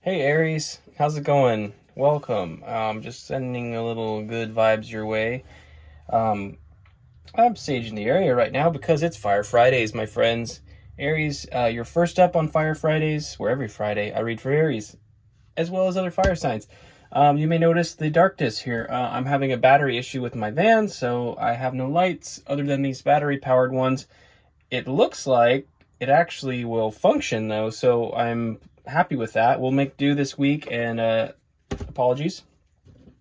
Hey Aries, how's it going? Welcome. Just sending a little good vibes your way. Um, I'm staging the area right now because it's Fire Fridays, my friends. Aries, you're first up on Fire Fridays, where every Friday I read for Aries, as well as other fire signs. You may notice the darkness here. I'm having a battery issue with my van, so I have no lights other than these battery-powered ones. It looks like it actually will function though, so I'm happy with that. We'll make do this week, and apologies.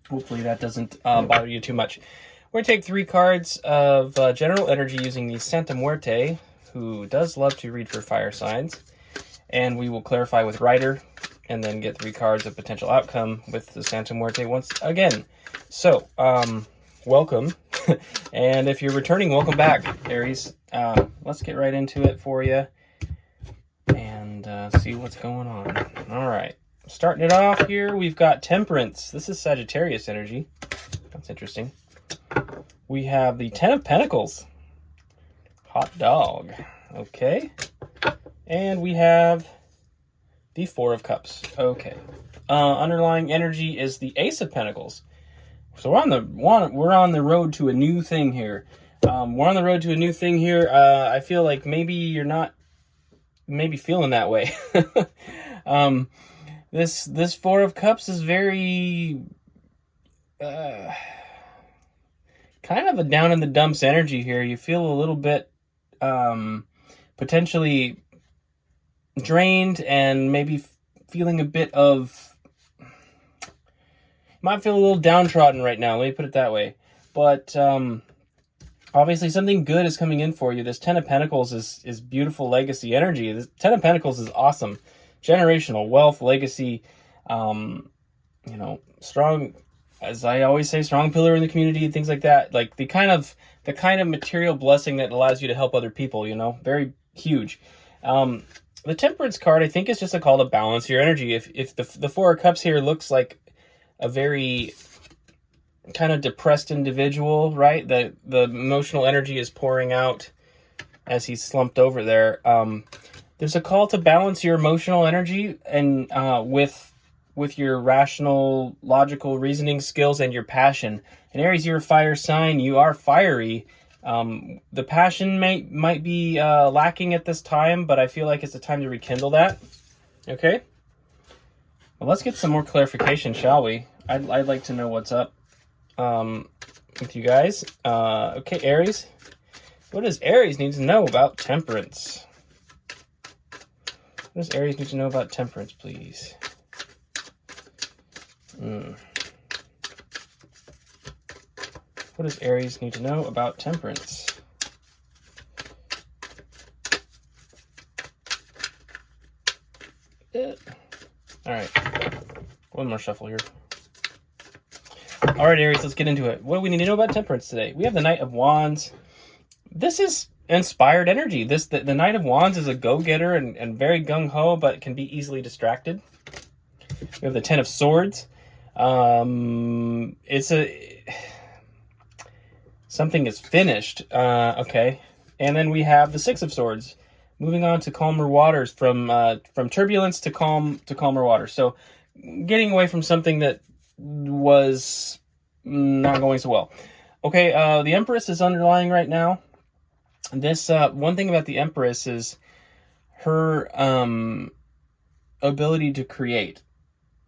Hopefully that doesn't bother you too much. We're going to take 3 cards of general energy using the Santa Muerte, who does love to read for fire signs, and we will clarify with Rider, and then get 3 cards of potential outcome with the Santa Muerte once again. So, welcome. And if you're returning, welcome back, Aries. Let's get right into it for you and see what's going on. All right. Starting it off here, we've got Temperance. This is Sagittarius energy. That's interesting. We have the Ten of Pentacles. Hot dog. Okay. And we have the Four of Cups. Okay. Underlying energy is the Ace of Pentacles. So we're on the road to a new thing here. I feel like maybe you're not feeling that way. This Four of Cups is very kind of a down in the dumps energy here. You feel a little bit potentially drained, and maybe feeling a bit of, might feel a little downtrodden right now, let me put it that way. But obviously something good is coming in for you. This Ten of Pentacles is beautiful legacy energy. This Ten of Pentacles is awesome. Generational wealth, legacy, strong, as I always say, strong pillar in the community, things like that. Like the kind of material blessing that allows you to help other people, very huge. The Temperance card, I think, is just a call to balance your energy. If the Four of Cups here looks like a very kind of depressed individual, right? The emotional energy is pouring out as he's slumped over there. There's a call to balance your emotional energy and with your rational, logical reasoning skills and your passion. And Aries, you're a fire sign. You are fiery. The passion might be lacking at this time, but I feel like it's a time to rekindle that. Okay. Well, let's get some more clarification, shall we? I'd like to know what's up with you guys. Okay, Aries. What does Aries need to know about Temperance? What does Aries need to know about Temperance, please? What does Aries need to know about Temperance? All right. One more shuffle here. All right, Aries, let's get into it. What do we need to know about Temperance today? We have the Knight of Wands. This is inspired energy. The Knight of Wands is a go-getter and very gung-ho, but can be easily distracted. We have the Ten of Swords. Something is finished. Okay. And then we have the Six of Swords. Moving on to calmer waters, from turbulence to calmer waters. So getting away from something that was not going so well. Okay, the Empress is underlying right now. This one thing about the Empress is her ability to create.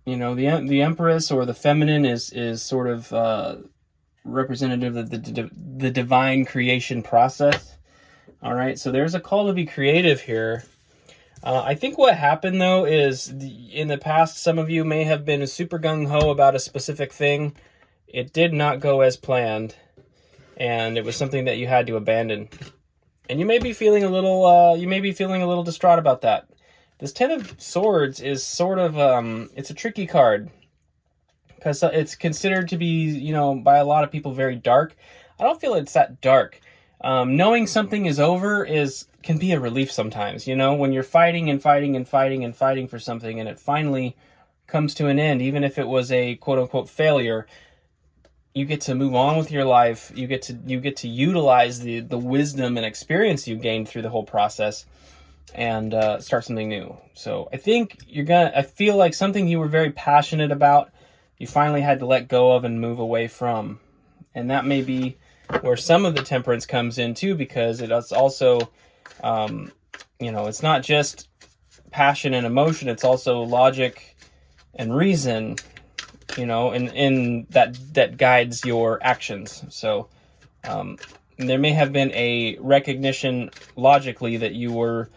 The Empress, or the feminine, is sort of representative of the divine creation process. All right, so there's a call to be creative here. I think what happened, though, is in the past, some of you may have been super gung-ho about a specific thing. It did not go as planned, and it was something that you had to abandon. And you may be feeling a little distraught about that. This Ten of Swords is sort of, it's a tricky card, because it's considered to be, by a lot of people, very dark. I don't feel it's that dark. Knowing something is over can be a relief sometimes, when you're fighting and fighting and fighting and fighting for something, and it finally comes to an end, even if it was a quote-unquote failure. You get to move on with your life. You get to utilize the wisdom and experience you gained through the whole process. and start something new. So I think I feel like something you were very passionate about, you finally had to let go of and move away from. And that may be where some of the temperance comes in too, because it's also, it's not just passion and emotion, it's also logic and reason, in that guides your actions. So there may have been a recognition logically that you were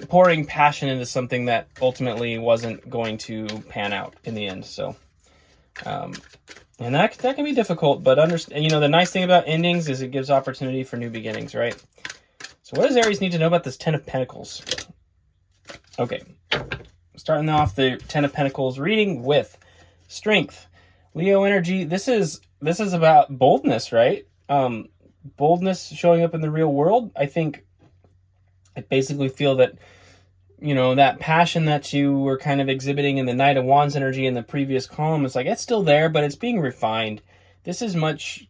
pouring passion into something that ultimately wasn't going to pan out in the end. So and that can be difficult, but the nice thing about endings is it gives opportunity for new beginnings, right? So what does Aries need to know about this Ten of Pentacles? Okay, starting off the Ten of Pentacles reading with strength. Leo energy, this is about boldness, right? Boldness showing up in the real world. I think I basically feel that, that passion that you were kind of exhibiting in the Knight of Wands energy in the previous column, is like, it's still there, but it's being refined. This is much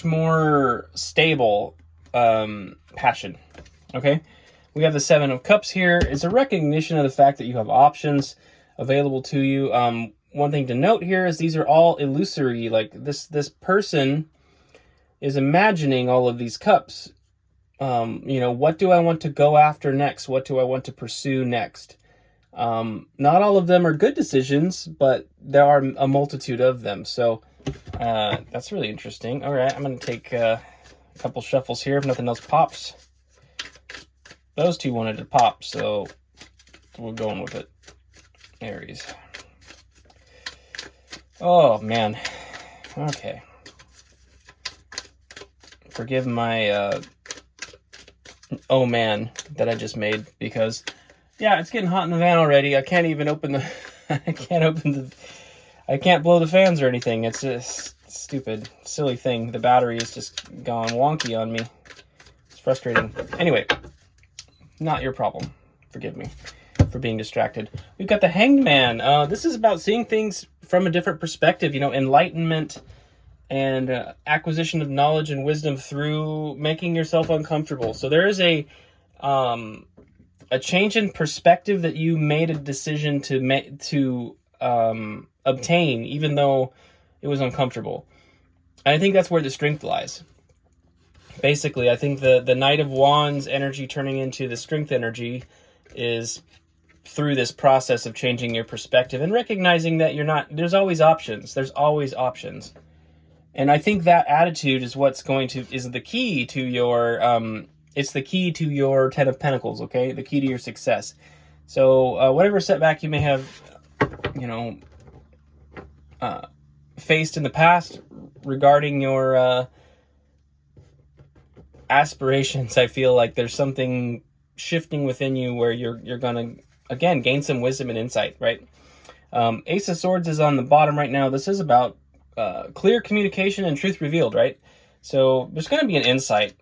more stable passion. Okay? We have the Seven of Cups here. It's a recognition of the fact that you have options available to you. One thing to note here is these are all illusory. Like this person is imagining all of these cups. What do I want to go after next? What do I want to pursue next? Not all of them are good decisions, but there are a multitude of them. So that's really interesting. All right, I'm going to take a couple shuffles here if nothing else pops. Those two wanted to pop, so we're going with it. Aries. Oh, man. Okay. Forgive my oh man that I just made, because it's getting hot in the van already. I can't even open the I can't blow the fans or anything. It's just stupid, silly thing. The battery is just gone wonky on me. It's frustrating. Anyway, not your problem. Forgive me for being distracted. We've got the Hanged Man. This is about seeing things from a different perspective, enlightenment and acquisition of knowledge and wisdom through making yourself uncomfortable. So there is a change in perspective that you made a decision to obtain, even though it was uncomfortable. And I think that's where the strength lies. Basically, I think the Knight of Wands energy turning into the strength energy is through this process of changing your perspective and recognizing that there's always options. There's always options. And I think that attitude is is the key to your, it's the key to your Ten of Pentacles, okay? The key to your success. So whatever setback you may have, faced in the past regarding your aspirations, I feel like there's something shifting within you where you're going to, again, gain some wisdom and insight, right? Ace of Swords is on the bottom right now. This is about clear communication and truth revealed, right? So there's going to be an insight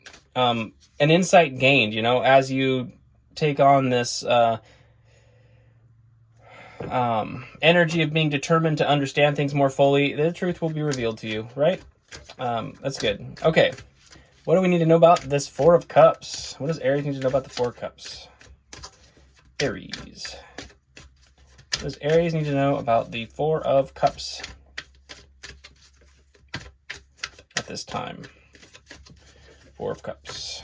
gained, as you take on this energy of being determined to understand things more fully. The truth will be revealed to you, right? That's good. Okay. What do we need to know about this Four of Cups? What does Aries need to know about the Four of Cups? Aries. What does Aries need to know about the Four of Cups at this time? Four of Cups.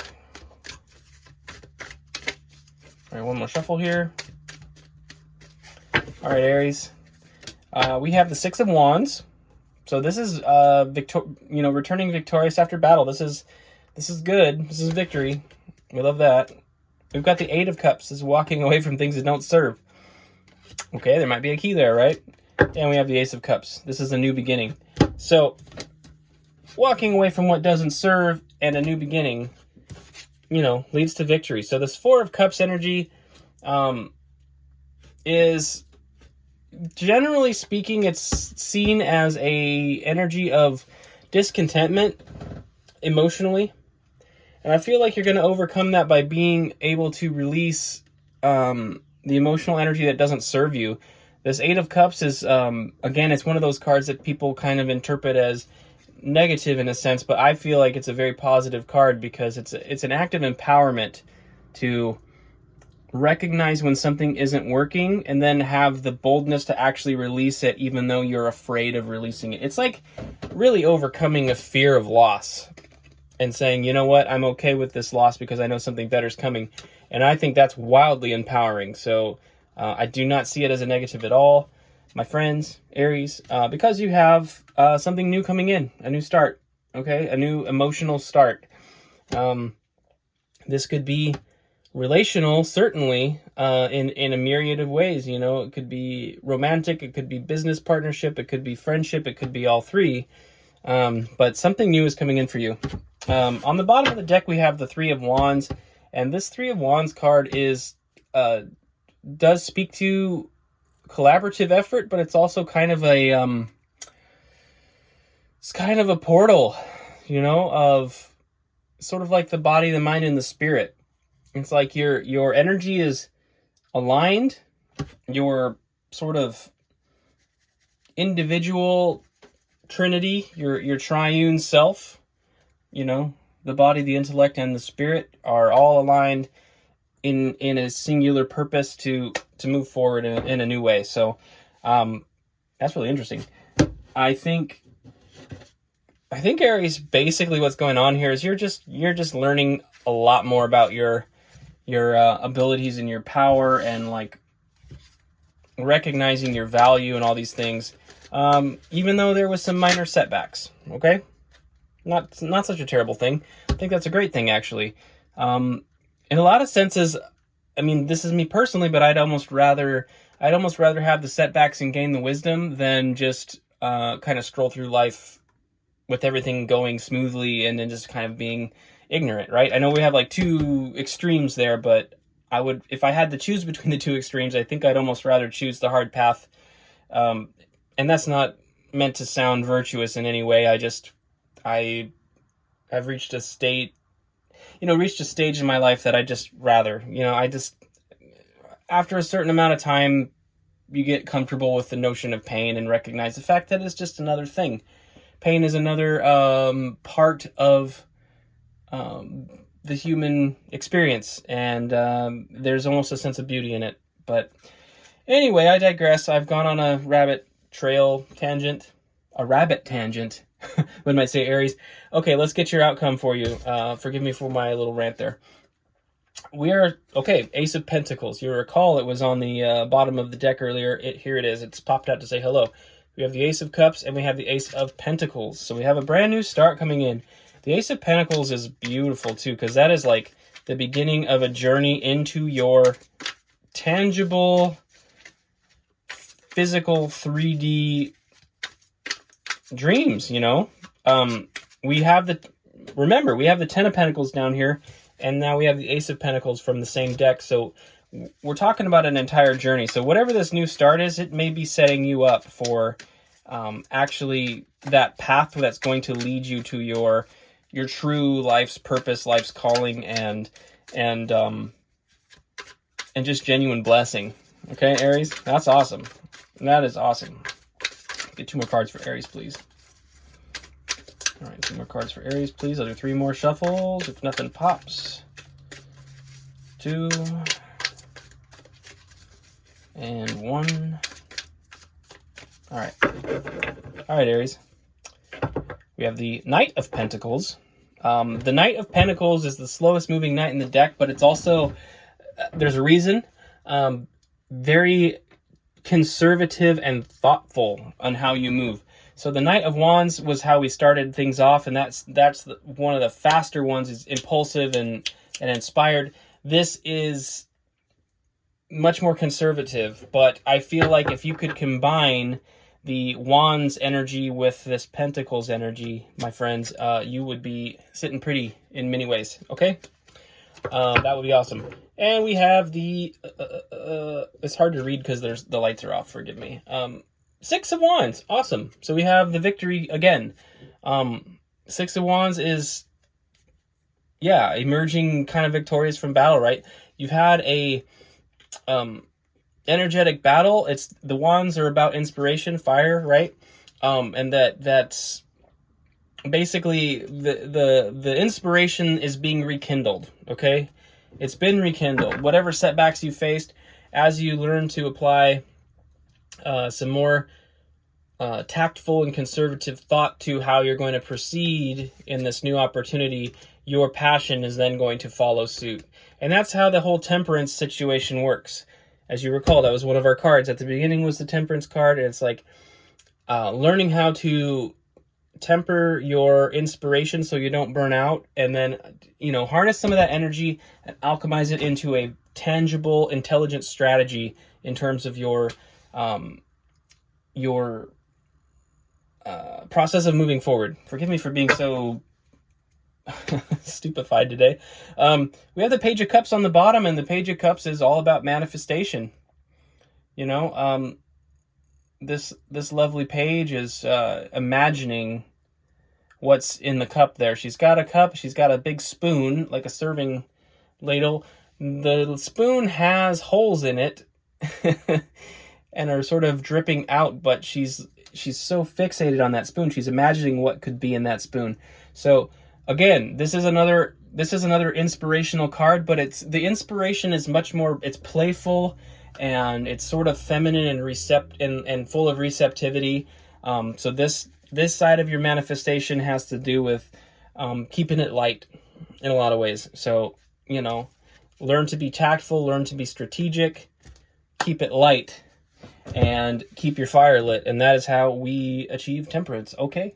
All right, one more shuffle here. All right, Aries. We have the Six of Wands. So this is returning victorious after battle. This is good. This is victory. We love that. We've got the Eight of Cups. This is walking away from things that don't serve. Okay, there might be a key there, right? And we have the Ace of Cups. This is a new beginning. So walking away from what doesn't serve and a new beginning, leads to victory. So this Four of Cups energy is, generally speaking, it's seen as a energy of discontentment emotionally. And I feel like you're going to overcome that by being able to release the emotional energy that doesn't serve you. This Eight of Cups is, again, it's one of those cards that people kind of interpret as negative in a sense, but I feel like it's a very positive card because it's an act of empowerment to recognize when something isn't working and then have the boldness to actually release it even though you're afraid of releasing it. It's like really overcoming a fear of loss and saying, you know what, I'm okay with this loss because I know something better is coming. And I think that's wildly empowering. So I do not see it as a negative at all, my friends, Aries, because you have something new coming in, a new start, okay, a new emotional start. This could be relational, certainly, in a myriad of ways. You know, it could be romantic, it could be business partnership, it could be friendship, it could be all three. But something new is coming in for you. On the bottom of the deck, we have the Three of Wands, and this Three of Wands card does speak to collaborative effort, but it's also kind of a it's kind of a portal, you know, of sort of like the body, the mind, and the spirit. It's like your energy is aligned, your sort of individual trinity, your triune self, you know, the body, the intellect, and the spirit are all aligned in a singular purpose to move forward in a new way. So that's really interesting. I think Aries, basically what's going on here is you're just learning a lot more about your abilities and your power, and like recognizing your value and all these things. Even though there was some minor setbacks, okay? Not such a terrible thing. I think that's a great thing, actually. In a lot of senses, I mean, this is me personally, but I'd almost rather have the setbacks and gain the wisdom than just kind of stroll through life with everything going smoothly and then just kind of being ignorant, right? I know we have like two extremes there, but I would, if I had to choose between the two extremes, I think I'd almost rather choose the hard path. And that's not meant to sound virtuous in any way. I've reached a stage in my life that I just rather, after a certain amount of time, you get comfortable with the notion of pain and recognize the fact that it's just another thing. Pain is another part of the human experience, and there's almost a sense of beauty in it. But anyway, I digress. I've gone on a rabbit tangent. One might say, Aries. Okay, let's get your outcome for you. Forgive me for my little rant there. Ace of Pentacles. You recall it was on the bottom of the deck earlier. Here it is. It's popped out to say hello. We have the Ace of Cups and we have the Ace of Pentacles. So we have a brand new start coming in. The Ace of Pentacles is beautiful too, because that is like the beginning of a journey into your tangible, physical 3D dreams, you know? We have the Ten of Pentacles down here, and now we have the Ace of Pentacles from the same deck. So we're talking about an entire journey. So whatever this new start is, it may be setting you up for actually that path that's going to lead you to your true life's purpose, life's calling, and just genuine blessing. Okay, Aries? That's awesome. That is awesome. Get 2 more cards for Aries, please. All right, 2 more cards for Aries, please. I'll do 3 more shuffles if nothing pops. 2 and 1. All right, Aries. We have the Knight of Pentacles. The Knight of Pentacles is the slowest moving knight in the deck, but it's also, there's a reason, very conservative and thoughtful on how you move. So the Knight of Wands was how we started things off, and that's one of the faster ones. Is impulsive and inspired. This is much more conservative, but I feel like if you could combine the Wands energy with this Pentacles energy, my friends, you would be sitting pretty in many ways, okay? That would be awesome. And we have the, it's hard to read because the lights are off, forgive me. 6 of Wands, awesome. So we have the victory again. 6 of Wands is, emerging kind of victorious from battle, right? You've had a energetic battle. It's the Wands are about inspiration, fire, right? And that's basically the inspiration is being rekindled. Okay, it's been rekindled. Whatever setbacks you faced, as you learn to apply some more tactful and conservative thought to how you're going to proceed in this new opportunity, your passion is then going to follow suit. And that's how the whole temperance situation works. As you recall, that was one of our cards at the beginning, was the temperance card. And it's like learning how to temper your inspiration so you don't burn out, and then, you know, harness some of that energy and alchemize it into a tangible, intelligent strategy in terms of your process of moving forward. Forgive me for being so stupefied today. We have the Page of Cups on the bottom, and the Page of Cups is all about manifestation. You know, this lovely page is imagining what's in the cup there. She's got a cup, she's got a big spoon, like a serving ladle. The spoon has holes in it and are sort of dripping out, but she's so fixated on that spoon, she's imagining what could be in that spoon. So again, this is another inspirational card, but the inspiration is much more, it's playful and it's sort of feminine and full of receptivity. So this side of your manifestation has to do with keeping it light in a lot of ways. So, you know, learn to be tactful, learn to be strategic, keep it light, and keep your fire lit. And that is how we achieve temperance. Okay.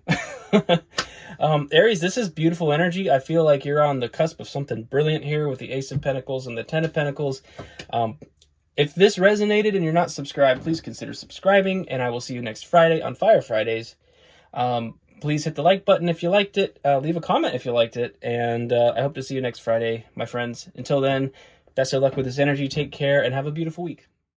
Aries, this is beautiful energy. I feel like you're on the cusp of something brilliant here with the Ace of Pentacles and the Ten of Pentacles. If this resonated and you're not subscribed, please consider subscribing, and I will see you next Friday on Fire Fridays. Please hit the like button if you liked it. Leave a comment if you liked it, and I hope to see you next Friday, my friends. Until then, best of luck with this energy. Take care, and have a beautiful week.